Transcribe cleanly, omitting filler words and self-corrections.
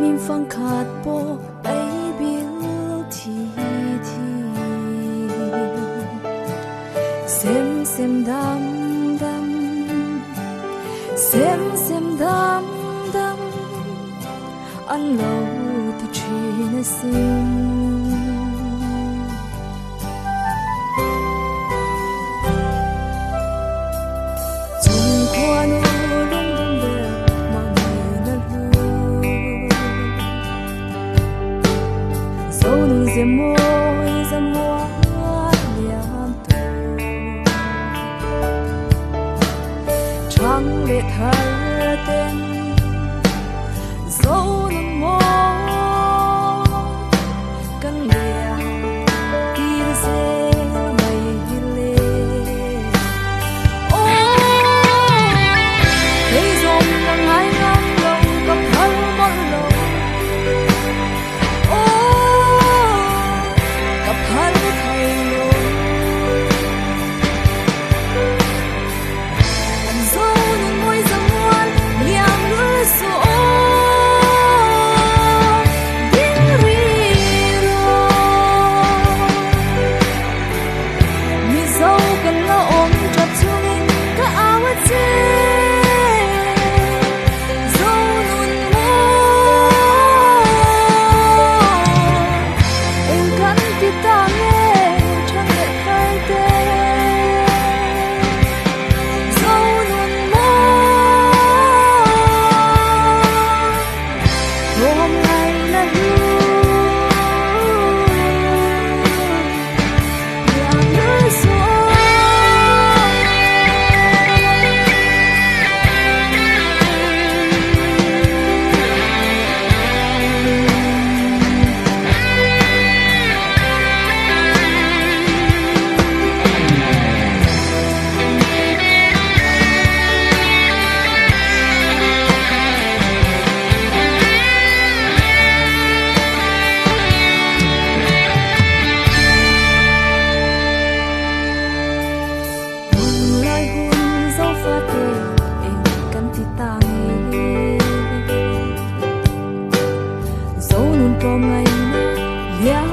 mim phang khát po ai bil thi thi sem sem dam dam sem sem dam dam an lo ti thin a sim Zemoi zamoa liam tu Trăng lệ thở tên dấu nâng mô Căn liam kia dê mây lê Ô Thế dòng nâng hai ngang lâu gặp thơ mất lâu ngày nay